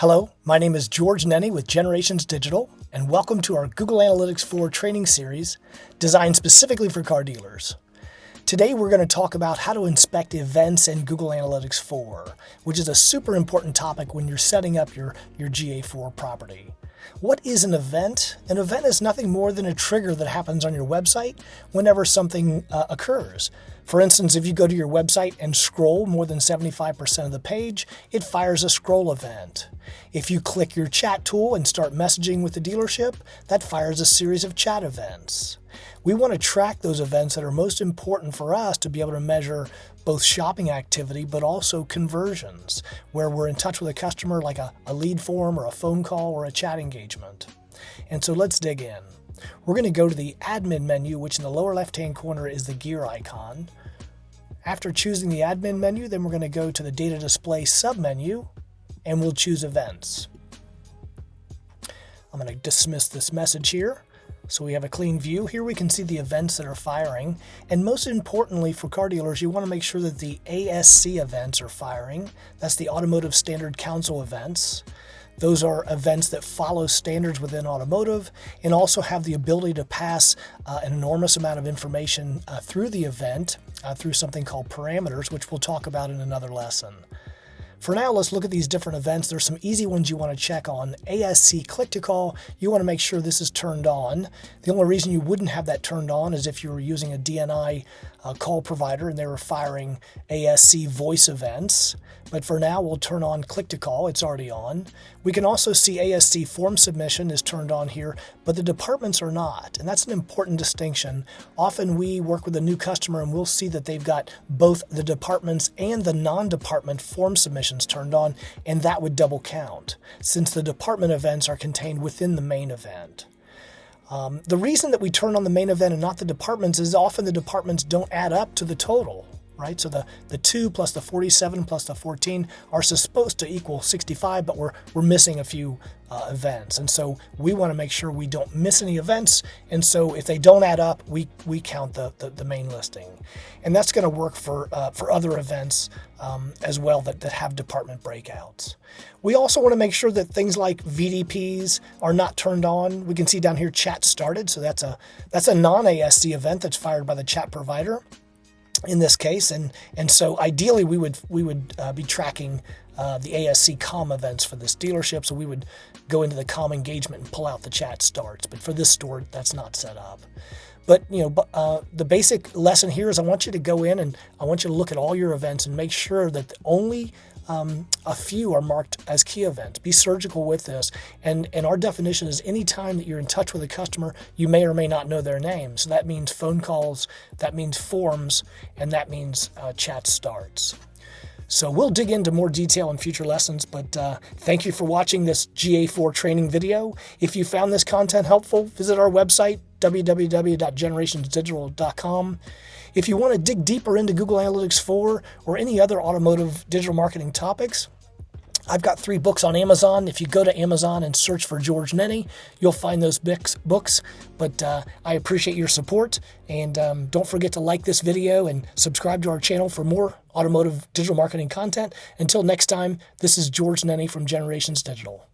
Hello, my name is George Nenni with Generations Digital, and welcome to our Google Analytics 4 training series designed specifically for car dealers. Today we're going to talk about how to inspect events in Google Analytics 4, which is a super important topic when you're setting up your GA4 property. What is an event? An event is nothing more than a trigger that happens on your website whenever something occurs. For instance, if you go to your website and scroll more than 75% of the page, it fires a scroll event. If you click your chat tool and start messaging with the dealership, that fires a series of chat events. We want to track those events that are most important for us to be able to measure both shopping activity but also conversions, where we're in touch with a customer like a lead form or a phone call or a chat engagement. And so let's dig in. We're going to go to the admin menu, which in the lower left-hand corner is the gear icon. After choosing the admin menu, then we're going to go to the data display submenu and we'll choose events. I'm going to dismiss this message here. So we have a clean view. Here we can see the events that are firing. And most importantly for car dealers, you want to make sure that the ASC events are firing. That's the Automotive Standards Council events. Those are events that follow standards within automotive and also have the ability to pass an enormous amount of information through the event through something called parameters, which we'll talk about in another lesson. For now, let's look at these different events. There's some easy ones you want to check on. ASC click to call, you want to make sure this is turned on. The only reason you wouldn't have that turned on is if you were using a DNI call provider and they were firing ASC voice events. But for now, we'll turn on click to call. It's already on. We can also see ASC form submission is turned on here, but the departments are not. And that's an important distinction. Often we work with a new customer and we'll see that they've got both the departments and the non-department form submissions turned on, and that would double count since the department events are contained within the main event. The reason that we turn on the main event and not the departments is often the departments don't add up to the total. Right, so the 2 plus the 47 plus the 14 are supposed to equal 65, but we're missing a few events, and so we want to make sure we don't miss any events. And so if they don't add up, we count the main listing, and that's going to work for other events as well that have department breakouts. We also want to make sure that things like VDPs are not turned on. We can see down here chat started, so that's a non-ASC event that's fired by the chat provider in this case, and so ideally we would be tracking the ASC comm events for this dealership, so we would go into the comm engagement and pull out the chat starts. But for this store, that's not set up. But the basic lesson here is I want you to go in and I want you to look at all your events and make sure that only a few are marked as key events. Be surgical with this, and our definition is any time that you're in touch with a customer, you may or may not know their name. So that means phone calls, that means forms, and that means chat starts. So we'll dig into more detail in future lessons, but thank you for watching this GA4 training video. If you found this content helpful, visit our website, www.generationsdigital.com. If you want to dig deeper into Google Analytics 4 or any other automotive digital marketing topics, I've got 3 books on Amazon. If you go to Amazon and search for George Nenni, you'll find those books. But I appreciate your support, and don't forget to like this video and subscribe to our channel for more automotive digital marketing content. Until next time, this is George Nenni from Generations Digital.